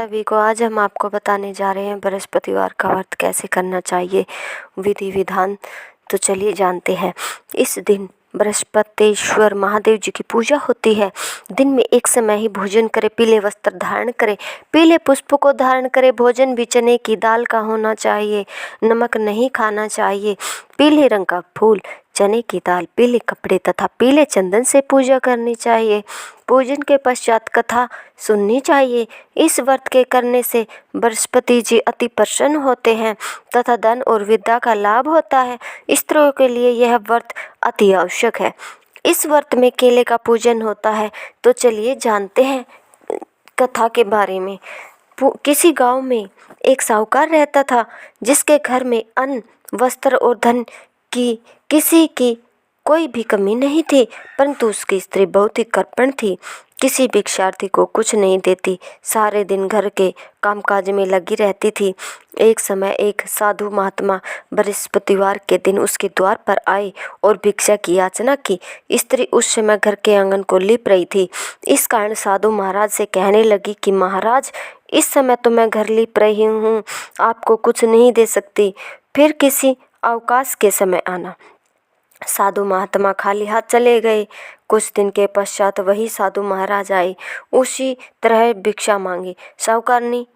सभी को आज हम आपको बताने जा रहे हैं बृहस्पतिवार का व्रत कैसे करना चाहिए, विधि विधान। तो चलिए जानते हैं। इस दिन बृहस्पतिश्वर महादेव जी की पूजा होती है। दिन में एक समय ही भोजन करें, पीले वस्त्र धारण करें, पीले पुष्प को धारण करें। भोजन भी चने की दाल का होना चाहिए, नमक नहीं खाना चाहिए। पीले रंग का फूल, चने की दाल, पीले कपड़े तथा पीले चंदन से पूजा करनी चाहिए। पूजन के पश्चात कथा सुननी चाहिए। इस व्रत के करने से बृहस्पति जी अति प्रसन्न होते हैं तथा धन और विद्या का लाभ होता है। स्त्रियों के लिए यह व्रत अति आवश्यक है। इस व्रत में केले का पूजन होता है। तो चलिए जानते हैं कथा के बारे में। किसी गांव में एक साहूकार रहता था, जिसके घर में अन्न, वस्त्र और धन की किसी की कोई भी कमी नहीं थी, परंतु उसकी स्त्री बहुत ही कृपण थी। किसी भिक्षार्थी को कुछ नहीं देती, सारे दिन घर के कामकाज में लगी रहती थी। एक समय एक साधु महात्मा बृहस्पतिवार के दिन उसके द्वार पर आए और भिक्षा की याचना की। स्त्री उस समय घर के आंगन को लीप रही थी। इस कारण साधु महाराज से कहने लगी कि महाराज, इस समय तो मैं घर लीप रही हूँ, आपको कुछ नहीं दे सकती, फिर किसी अवकाश के समय आना। साधु महात्मा खाली हाथ चले गए। कुछ दिन के पश्चात वही साधु महाराज आए, उसी तरह भिक्षा मांगी। साहूकारनी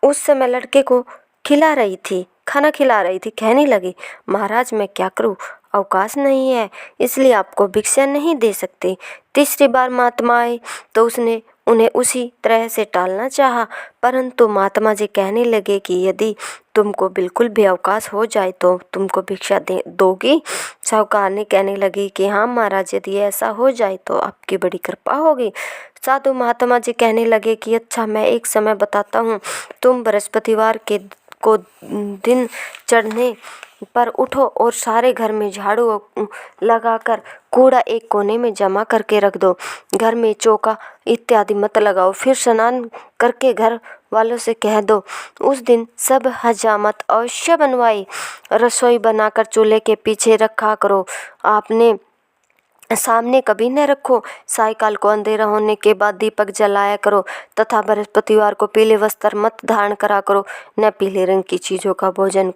उस समय लड़के को खिला रही थी, खाना खिला रही थी। कहने लगी, महाराज मैं क्या करूं, अवकाश नहीं है, इसलिए आपको भिक्षा नहीं दे सकते। तीसरी बार महात्मा आए तो उसने उन्हें उसी तरह से टालना चाहा, परंतु महात्मा जी कहने लगे कि यदि तुमको बिल्कुल भी अवकाश हो जाए तो तुमको भिक्षा दोगी। साहूकार ने कहने लगी कि हाँ महाराज, यदि ऐसा हो जाए तो आपकी बड़ी कृपा होगी। साधु महात्मा जी कहने लगे कि अच्छा, मैं एक समय बताता हूँ, तुम बृहस्पतिवार के को दिन चढ़ने पर उठो और सारे घर में झाड़ू लगाकर कूड़ा एक कोने में जमा करके रख दो। घर में चौका इत्यादि मत लगाओ। फिर स्नान करके घर वालों से कह दो उस दिन सब हजामत अवश्य बनवाई। रसोई बनाकर चूल्हे के पीछे रखा करो, आपने सामने कभी न रखो। सायकाल को अंधेरा होने के बाद दीपक जलाया करो तथा बृहस्पतिवार को पीले वस्त्र मत धारण करा करो, न पीले रंग की चीज़ों का भोजन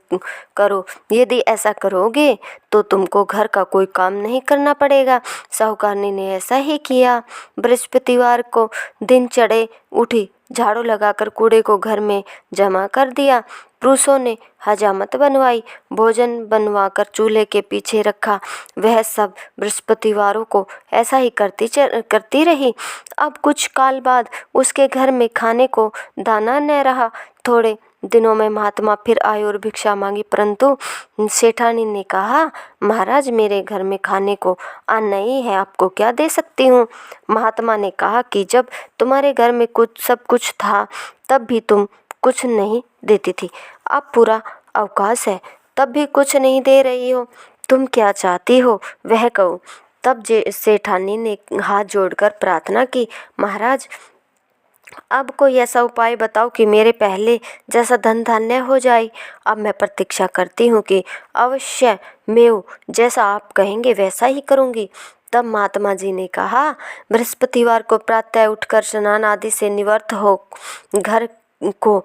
करो। यदि ऐसा करोगे तो तुमको घर का कोई काम नहीं करना पड़ेगा। साहूकारनी ने ऐसा ही किया। बृहस्पतिवार को दिन चढ़े उठी, झाड़ू लगाकर कूड़े को घर में जमा कर दिया। पुरुषों ने हजामत बनवाई, भोजन बनवाकर चूल्हे के पीछे रखा। वह सब बृहस्पतिवारों को ऐसा ही करती रही। अब कुछ काल बाद उसके घर में खाने को दाना न रहा। थोड़े दिनों में महात्मा फिर आए और भिक्षा मांगी, परंतु सेठानी ने कहा, महाराज मेरे घर में खाने को अन्न नहीं है, आपको क्या दे सकती हूँ। महात्मा ने कहा कि जब तुम्हारे घर में सब कुछ था तब भी तुम कुछ नहीं देती थी, अब पूरा अवकाश है तब भी कुछ नहीं दे रही हो, तुम क्या चाहती हो वह कहो। तब सेठानी ने हाथ जोड़कर प्रार्थना की, महाराज अब कोई ऐसा उपाय बताओ कि मेरे पहले जैसा धन धान्य हो जाए। अब मैं प्रतीक्षा करती हूँ कि अवश्य मैं जैसा आप कहेंगे वैसा ही करूँगी। तब महात्मा जी ने कहा, बृहस्पतिवार को प्रातः उठकर स्नान आदि से निवृत्त हो घर को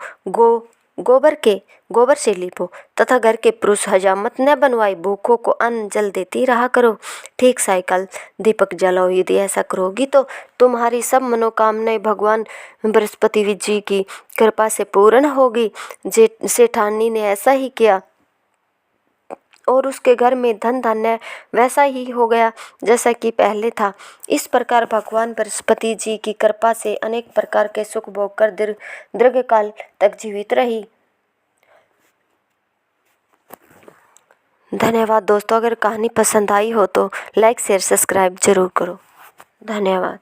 गोबर से लीपो तथा घर के पुरुष हजामत न बनवाए, भूखों को अन्न जल देती रहा करो। ठीक सायकाल दीपक जलाओ। यदि ऐसा करोगी तो तुम्हारी सब मनोकामनाएं भगवान बृहस्पति जी की कृपा से पूर्ण होगी। सेठानी ने ऐसा ही किया और उसके घर में धन धान्य वैसा ही हो गया जैसा कि पहले था। इस प्रकार भगवान बृहस्पति जी की कृपा से अनेक प्रकार के सुख भोग कर दीर्घकाल तक जीवित रही। धन्यवाद दोस्तों। अगर कहानी पसंद आई हो तो लाइक शेयर सब्सक्राइब जरूर करो। धन्यवाद।